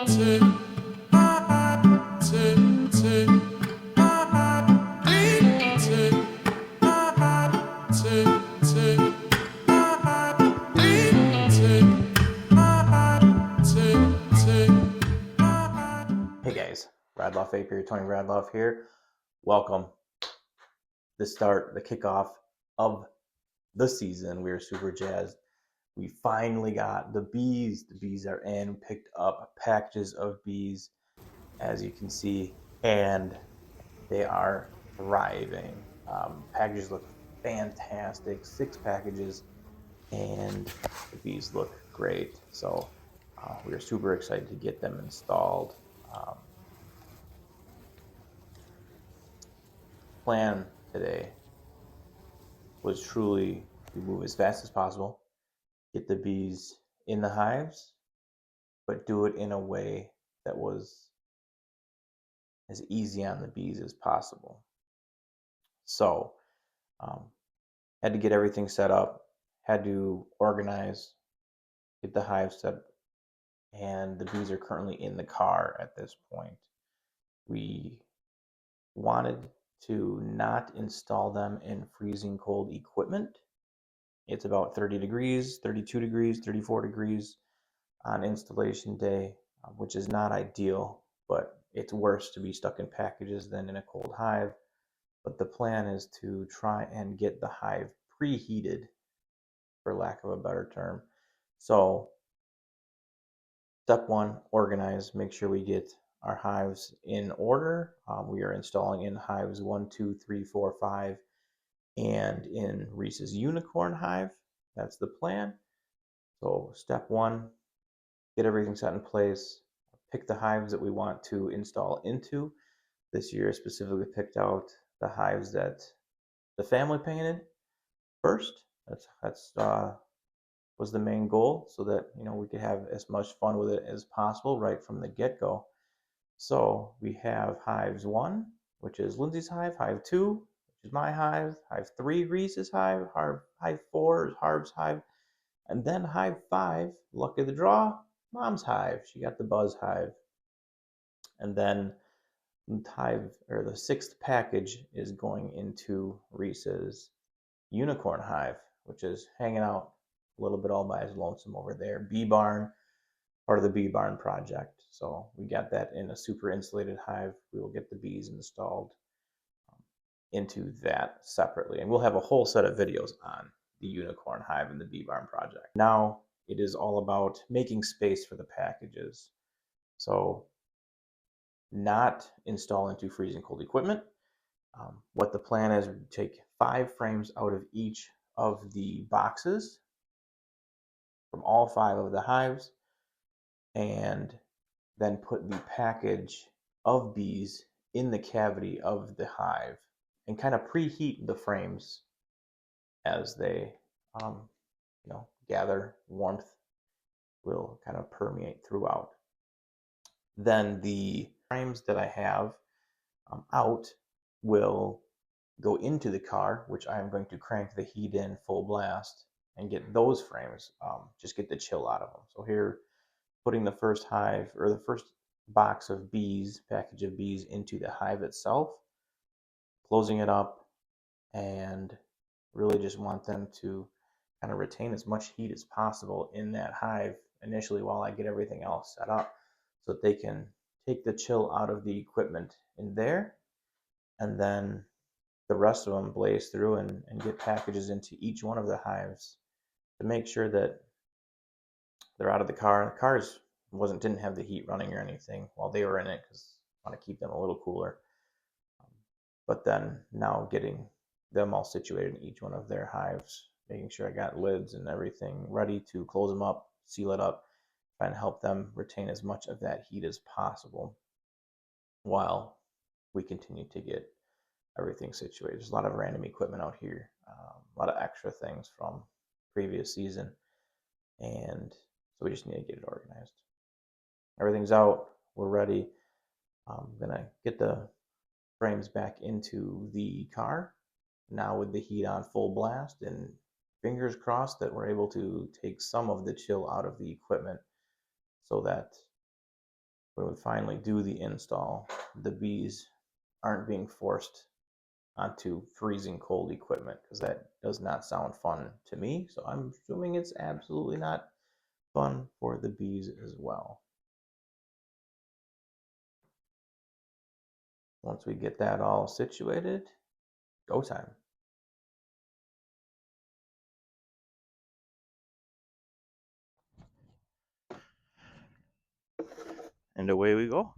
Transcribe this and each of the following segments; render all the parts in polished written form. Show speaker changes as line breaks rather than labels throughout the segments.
Hey guys, Radloff Apiary, Tony Radloff here. Welcome. The kickoff of the season. We are super jazzed. We finally got the bees. The bees are in. Picked up packages of bees, as you can see, and they are thriving. Packages look fantastic. 6 packages, and the bees look great. So we are super excited to get them installed. Plan today was truly to move as fast as possible, get the bees in the hives, but do it in a way that was as easy on the bees as possible. So, had to get everything set up, had to organize, get the hive set, and the bees are currently in the car at this point. We wanted to not install them in freezing cold equipment. It's about 30 degrees, 32 degrees, 34 degrees on installation day, which is not ideal, but it's worse to be stuck in packages than in a cold hive. But the plan is to try and get the hive preheated, for lack of a better term. So step 1, organize, make sure we get our hives in order. We are installing in hives 1, 2, 3, 4, 5, and in Reese's unicorn hive. That's the plan. So step 1, get everything set in place, pick the hives that we want to install into. This year I specifically picked out the hives that the family painted first. That's was the main goal, so that we could have as much fun with it as possible right from the get-go. So we have hives 1, which is Lindsay's hive, hive 2, which is my hive 3, Reese's hive 4 is Harb's hive, and then hive 5, luck of the draw, Mom's hive. She got the buzz hive. And then the 6th package is going into Reese's unicorn hive, which is hanging out a little bit all by his lonesome over there. Bee barn, part of the bee barn project. So we got that in a super insulated hive. We will get the bees installed into that separately, and we'll have a whole set of videos on the unicorn hive and the bee barn project. Now it is all about making space for the packages. So not install into freezing cold equipment. What the plan is, we take 5 frames out of each of the boxes from all 5 of the hives, and then put the package of bees in the cavity of the hive and kind of preheat the frames as they gather. Warmth will kind of permeate throughout. Then the frames that I have out will go into the car, which I am going to crank the heat in full blast and get those frames, just get the chill out of them. So here, putting the first hive, or the first box of bees, package of bees, into the hive itself, closing it up, and really just want them to kind of retain as much heat as possible in that hive initially while I get everything else set up, so that they can take the chill out of the equipment in there, and then the rest of them blaze through and get packages into each one of the hives to make sure that they're out of the car. The cars didn't have the heat running or anything while they were in it, because I want to keep them a little cooler. But then now getting them all situated in each one of their hives, making sure I got lids and everything ready to close them up, seal it up, try and help them retain as much of that heat as possible while we continue to get everything situated. There's a lot of random equipment out here, a lot of extra things from previous season, and so we just need to get it organized. Everything's out, we're ready. I'm gonna get the frames back into the car now with the heat on full blast, and fingers crossed that we're able to take some of the chill out of the equipment so that when we finally do the install, the bees aren't being forced onto freezing cold equipment, because that does not sound fun to me. So I'm assuming it's absolutely not fun for the bees as well. Once we get that all situated, go time. And away we go.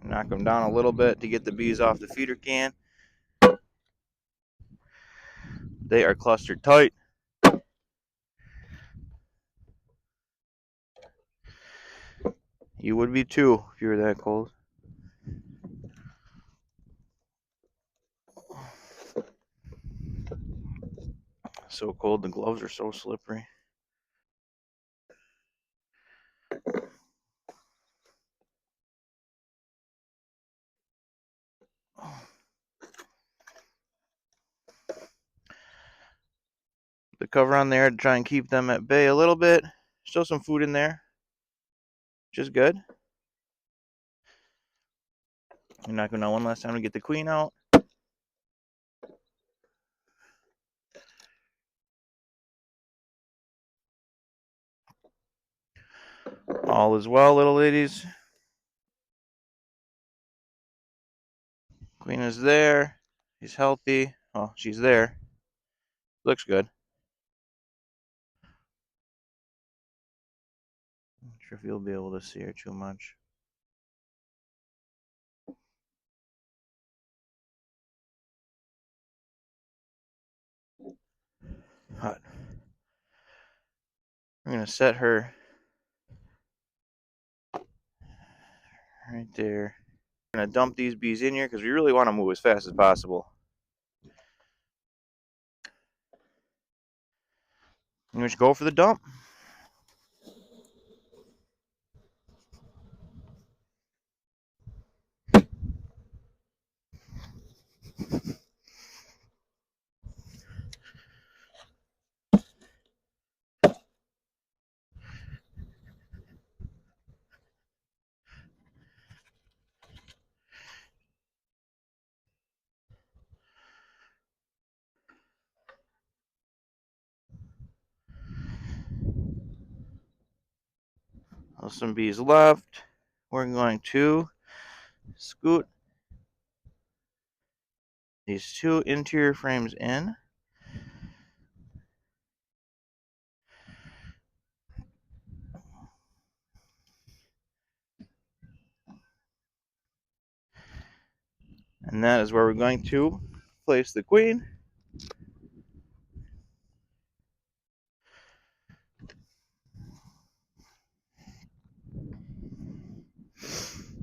Knock them down a little bit to get the bees off the feeder can. They are clustered tight. You would be too if you were that cold. So cold, the gloves are so slippery. The cover on there to try and keep them at bay a little bit. Still some food in there, which is good. I'm not going to one last time to get the queen out. All is well, little ladies. Queen is there. She's healthy. Oh, she's there. Looks good. Not sure if you'll be able to see her too much. Hot. We're going to set her right there. We're going to dump these bees in here because we really want to move as fast as possible. And we just go for the dump. There's some bees left. We're going to scoot these two interior frames in. And that is where we're going to place the queen.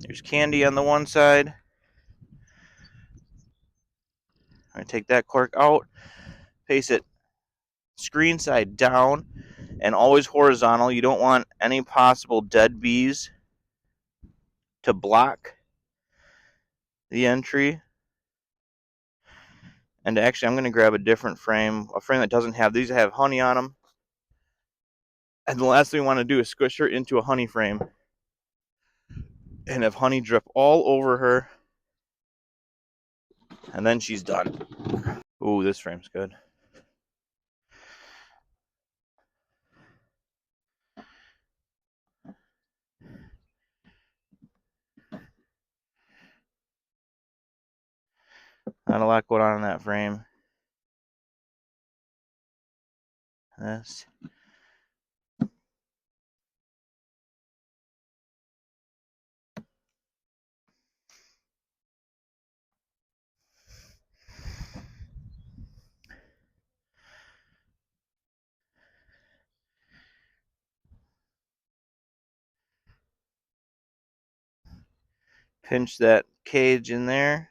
There's candy on the one side. I'm going to take that cork out, place it screen side down, and always horizontal. You don't want any possible dead bees to block the entry. And actually, I'm going to grab a different frame, a frame that doesn't have these, that have honey on them. And the last thing we want to do is squish her into a honey frame and have honey drip all over her. And then she's done. Ooh, this frame's good. Not a lot going on in that frame. This. pinch that cage in there.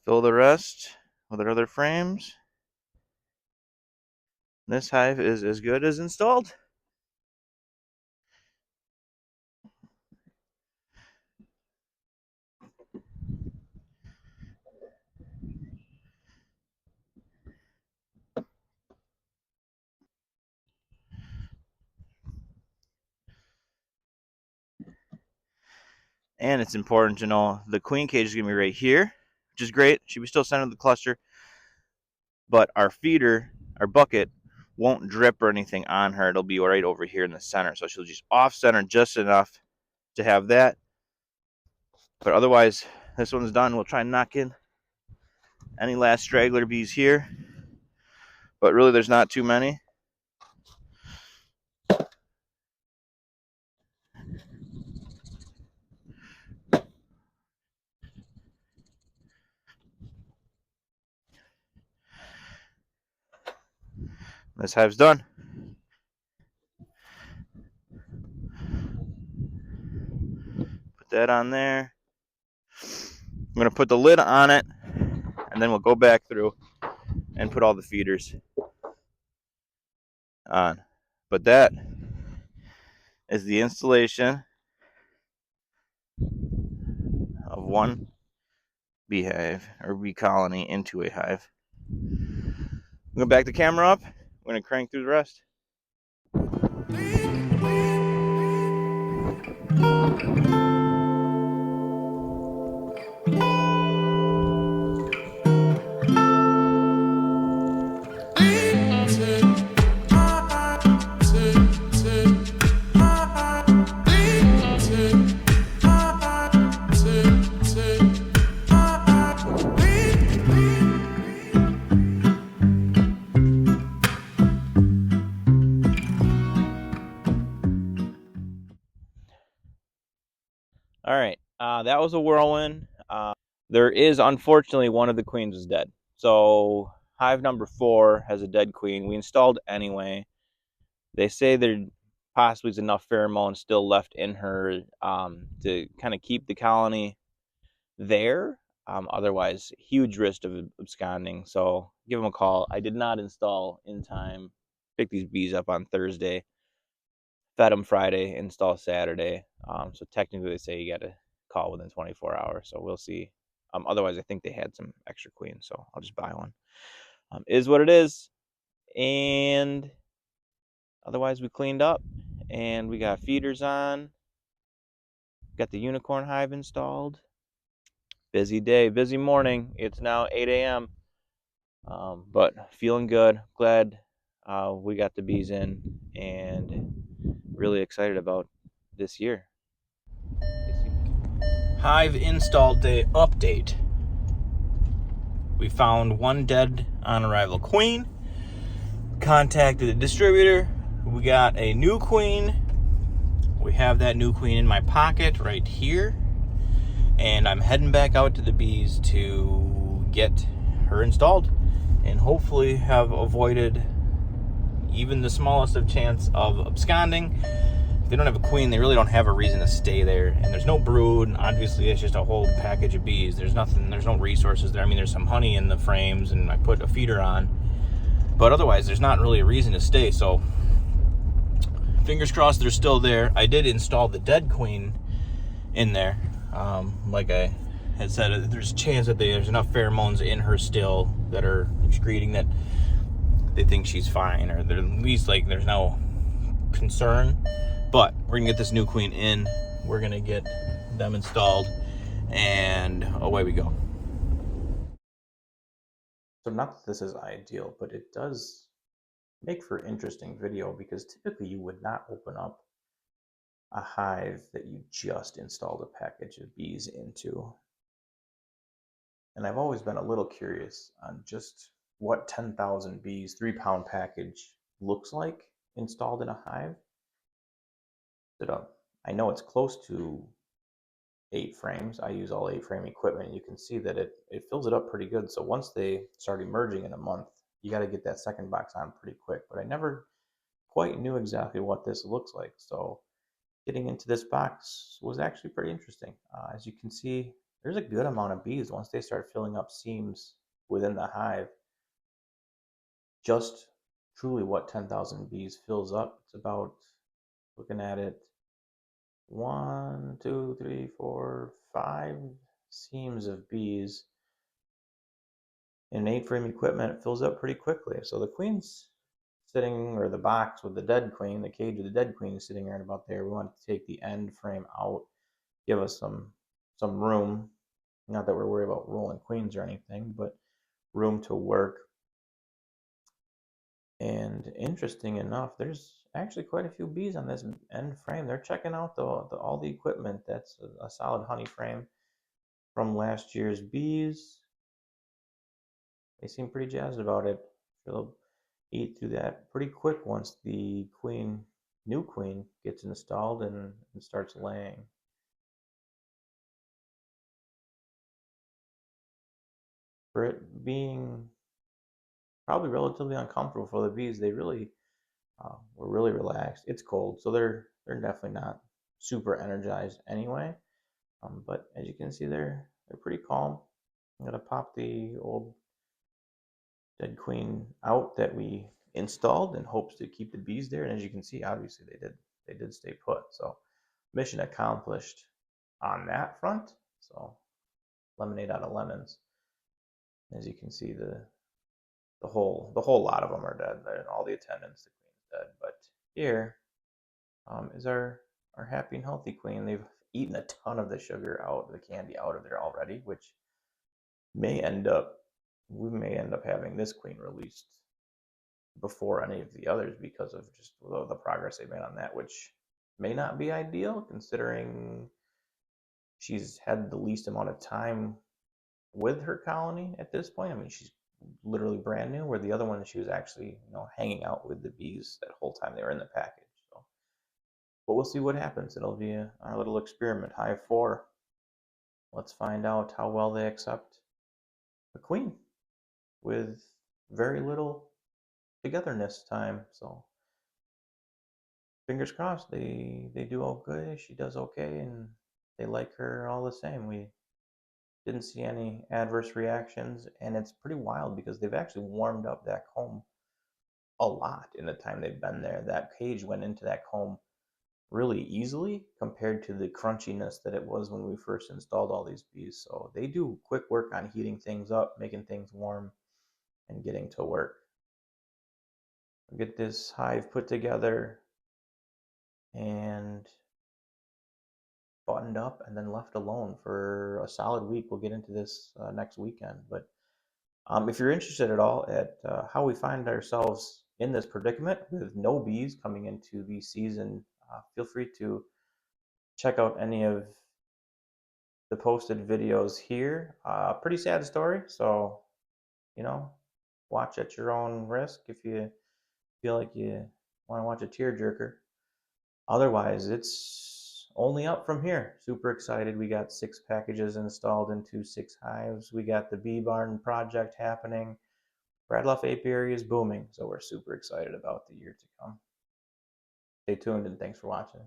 Fill the rest with our other frames. This hive is as good as installed. And it's important to know the queen cage is going to be right here, which is great. Should be still center of the cluster. But our feeder, our bucket, won't drip or anything on her. It'll be right over here in the center. So she'll just off center just enough to have that. But otherwise, this one's done. We'll try and knock in any last straggler bees here. But really, there's not too many. This hive's done. Put that on there. I'm going to put the lid on it, and then we'll go back through and put all the feeders on. But that is the installation of one beehive or bee colony into a hive. I'm going to back the camera up. We're going to crank through the rest. All right, that was a whirlwind. There is, unfortunately, one of the queens is dead. So hive number 4 has a dead queen. We installed anyway. They say there possibly is enough pheromone still left in her to kind of keep the colony there. Otherwise, huge risk of absconding. So give them a call. I did not install in time. Pick these bees up on Thursday. Fed them Friday, install Saturday. So technically, they say you got to call within 24 hours. So we'll see. Otherwise, I think they had some extra queens, so I'll just buy one. Is what it is. And otherwise, we cleaned up, and we got feeders on. Got the unicorn hive installed. Busy day, busy morning. It's now 8 a.m. But feeling good. Glad we got the bees in, and really excited about this year. Hive install day update. We found one dead on arrival queen. Contacted the distributor. We got a new queen. We have that new queen in my pocket right here. And I'm heading back out to the bees to get her installed and hopefully have avoided even the smallest of chance of absconding. If they don't have a queen, they really don't have a reason to stay there. And there's no brood, and obviously it's just a whole package of bees. There's nothing, there's no resources there. I mean, there's some honey in the frames, and I put a feeder on. But otherwise, there's not really a reason to stay. So fingers crossed they're still there. I did install the dead queen in there. Like I had said, there's a chance that there's enough pheromones in her still that are excreting that they think she's fine, or they're at least like there's no concern. But we're gonna get this new queen in, we're gonna get them installed, and away we go. So not that this is ideal, but it does make for interesting video, because typically you would not open up a hive that you just installed a package of bees into. And I've always been a little curious on just what 10,000 bees 3-pound package looks like installed in a hive. I know it's close to 8 frames. I use all 8 frame equipment. You can see that it fills it up pretty good. So once they start emerging in a month, you got to get that second box on pretty quick. But I never quite knew exactly what this looks like. So getting into this box was actually pretty interesting. As you can see, there's a good amount of bees once they start filling up seams within the hive. Just truly what 10,000 bees fills up. It's about, looking at it, 5 seams of bees in 8 frame equipment. It fills up pretty quickly. So the queen's sitting, or the box with the dead queen, the cage with the dead queen is sitting right about there. We want to take the end frame out, give us some room. Not that we're worried about rolling queens or anything, but room to work. And interesting enough, there's actually quite a few bees on this end frame. They're checking out all the equipment. That's a solid honey frame from last year's bees. They seem pretty jazzed about it. They'll eat through that pretty quick once the new queen gets installed and starts laying. For it being probably relatively uncomfortable for the bees, they really were really relaxed. It's cold, so they're definitely not super energized anyway. But as you can see, they're pretty calm. I'm gonna pop the old dead queen out that we installed in hopes to keep the bees there. And as you can see, obviously they did stay put. So mission accomplished on that front. So lemonade out of lemons. As you can see, the whole lot of them are dead. All the attendants, the queen's dead. But here is our happy and healthy queen. They've eaten a ton of the sugar out, the candy out of there already, which may end up we may end up having this queen released before any of the others because of just the progress they've made on that, which may not be ideal considering she's had the least amount of time with her colony at this point. I mean, she's literally brand new, where the other one, she was actually, hanging out with the bees that whole time they were in the package. So, but we'll see what happens. It'll be our little experiment. Hive 4. Let's find out how well they accept a queen with very little togetherness time. So fingers crossed they do okay. She does okay, and they like her all the same. We didn't see any adverse reactions, and it's pretty wild because they've actually warmed up that comb a lot in the time they've been there. That cage went into that comb really easily compared to the crunchiness that it was when we first installed all these bees. So they do quick work on heating things up, making things warm, and getting to work. I'll get this hive put together and buttoned up and then left alone for a solid week. We'll get into this next weekend. But if you're interested at all at how we find ourselves in this predicament with no bees coming into the season, feel free to check out any of the posted videos here. Pretty sad story, so watch at your own risk if you feel like you want to watch a tearjerker. Otherwise, it's only up from here. Super excited. We got 6 packages installed into 6 hives. We got the bee barn project happening. Bradloff apiary is booming, so we're super excited about the year to come. Stay tuned and thanks for watching.